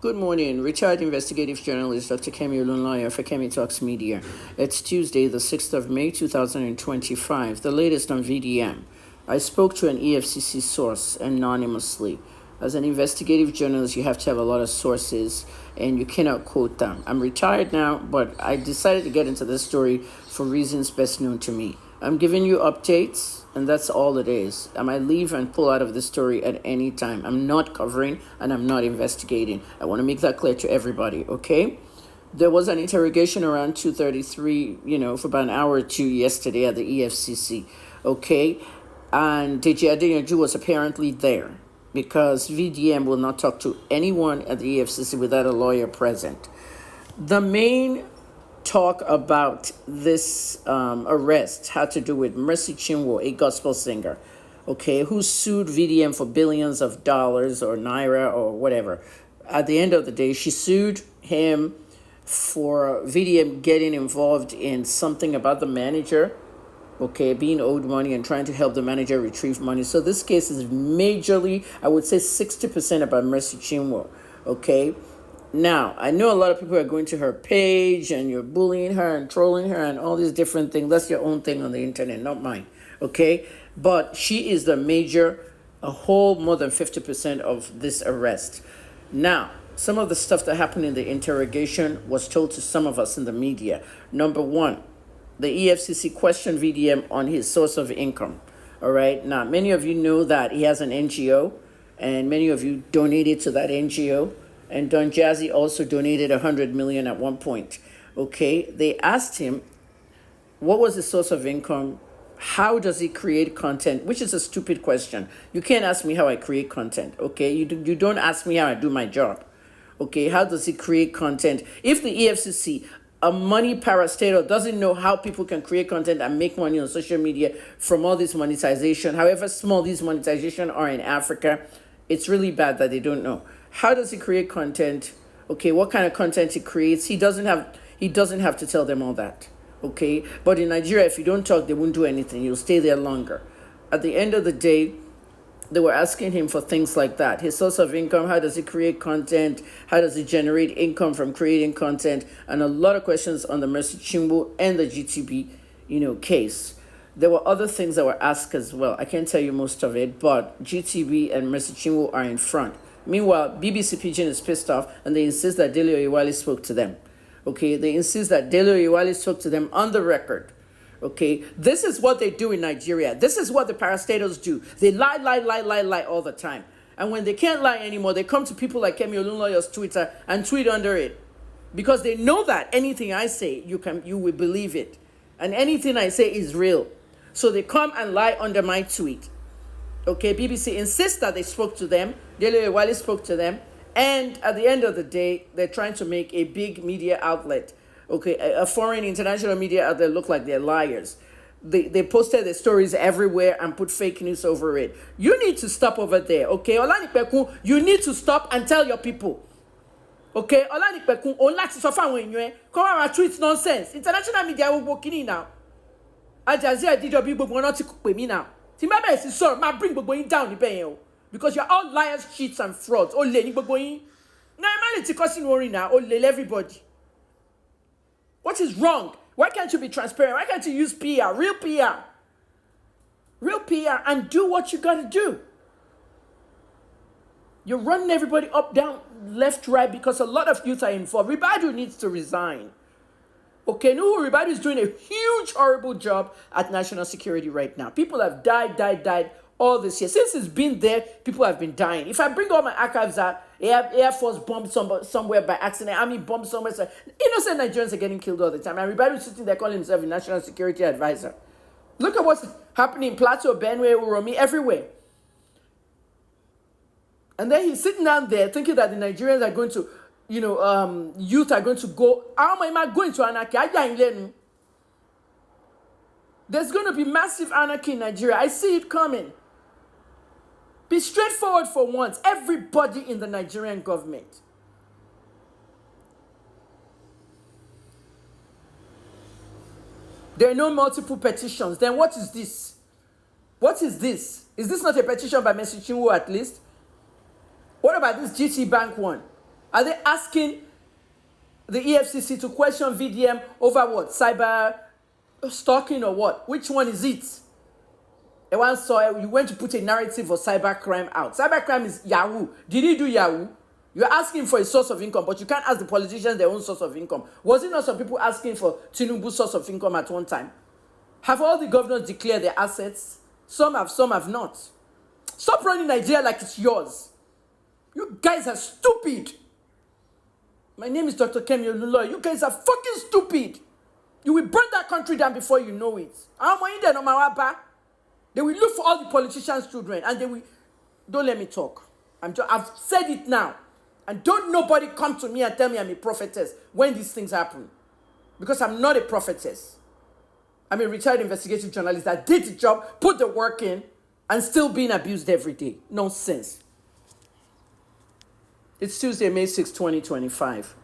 Good morning, retired investigative journalist Dr. Kemi Olunloyo for Kemi Talks Media. It's Tuesday, the 6th of May, 2025, the latest on VDM. I spoke to an EFCC source anonymously. As an investigative journalist, you have to have a lot of sources and you cannot quote them. I'm retired now, but I decided to get into this story for reasons best known to me. I'm giving you updates, and that's all it is. I might leave and pull out of the story at any time. I'm not covering and I'm not investigating. I want to make that clear to everybody, okay? There was an interrogation around 2:33, for about an hour or two yesterday at the EFCC, okay? And Deji Adeyanju was apparently there because VDM will not talk to anyone at the EFCC without a lawyer present. The main talk about this arrest had to do with Mercy Chinwo, a gospel singer, okay, who sued VDM for billions of dollars or naira or whatever. At the end of the day, she sued him for VDM getting involved in something about the manager, okay, being owed money and trying to help the manager retrieve money. So this case is majorly, I would say 60% about Mercy Chinwo, okay? Now, I know a lot of people are going to her page and you're bullying her and trolling her and all these different things. That's your own thing on the internet, not mine, okay? But she is the major, a whole more than 50% of this arrest. Now, some of the stuff that happened in the interrogation was told to some of us in the media. Number one, the EFCC questioned VDM on his source of income, all right? Now, many of you know that he has an NGO and many of you donated to that NGO. And Don Jazzy also donated $100 million at one point. Okay, they asked him, what was his source of income? How does he create content? Which is a stupid question. You can't ask me how I create content. Okay, you don't ask me how I do my job. Okay, how does he create content? If the EFCC, a money parastatal, doesn't know how people can create content and make money on social media from all this monetization, however small these monetization are in Africa, it's really bad that they don't know. How does he create content? Okay, what kind of content he creates? He doesn't have to tell them all that. Okay, but in Nigeria, if you don't talk, they won't do anything. You'll stay there longer. At the end of the day, they were asking him for things like that. His source of income, how does he create content? How does he generate income from creating content? And a lot of questions on the Mercy Chinwo and the GTB, case. There were other things that were asked as well. I can't tell you most of it, but GTB and Mercy Chinwo are in front. Meanwhile, BBC Pidgin is pissed off and they insist that Dele Oyewale spoke to them. Okay, they insist that Dele Oyewale spoke to them on the record. Okay, this is what they do in Nigeria. This is what the parastatals do. They lie all the time. And when they can't lie anymore, they come to people like Kemi Olunloyo's Twitter and tweet under it. Because they know that anything I say, you will believe it. And anything I say is real. So they come and lie under my tweet. Okay, BBC insists that they spoke to them. Dele Oyewale spoke to them. And at the end of the day, they're trying to make a big media outlet, okay, a foreign international media outlet look like they're liars. They posted their stories everywhere and put fake news over it. You need to stop over there, okay? Olanipekun, you need to stop and tell your people. Okay, Olanipekun, Olati Sofa Wenye, come on, tweet nonsense. International media will work in now. Al Jazeera did your people not to cook with me now. Timbabe is sorry, ma bring going down the because you're all liars, cheats, and frauds. Oh, lady, going. Now, man, it's causing worry now. Oh, everybody. What is wrong? Why can't you be transparent? Why can't you use PR, real PR? Real PR and do what you gotta do. You're running everybody up, down, left, right because a lot of youth are involved. Ribadu needs to resign. Okay, Nuhu Ribadu is doing a huge, horrible job at national security right now. People have died all this year. Since it's been there, people have been dying. If I bring all my archives out, Air Force bombed somewhere by accident, Army bombed somewhere. So innocent Nigerians are getting killed all the time. And everybody is sitting there calling himself a national security advisor. Look at what's happening in Plateau, Benue, Uromi, everywhere. And then he's sitting down there thinking that the Nigerians are going to, youth are going to go. How am I going to anarchy? There's going to be massive anarchy in Nigeria. I see it coming. Be straightforward for once. Everybody in the Nigerian government. There are no multiple petitions. Then what is this? What is this? Is this not a petition by Mercy Chinwo at least? What about this GT Bank one? Are they asking the EFCC to question VDM over what? Cyber stalking or what? Which one is it? And once saw you went to put a narrative of cybercrime out. Cybercrime is Yahoo. Did he do Yahoo? You're asking for a source of income, but you can't ask the politicians their own source of income. Was it not some people asking for Tinubu's source of income at one time? Have all the governors declared their assets? Some have not. Stop running Nigeria like it's yours. You guys are stupid. My name is Dr. Kemi Olunloyo. You guys are fucking stupid. You will burn that country down before you know it. They will look for all the politicians' children and they will... Don't let me talk. I've said it now. And don't nobody come to me and tell me I'm a prophetess when these things happen. Because I'm not a prophetess. I'm a retired investigative journalist that did the job, put the work in, and still being abused every day. Nonsense. It's Tuesday, May 6, 2025.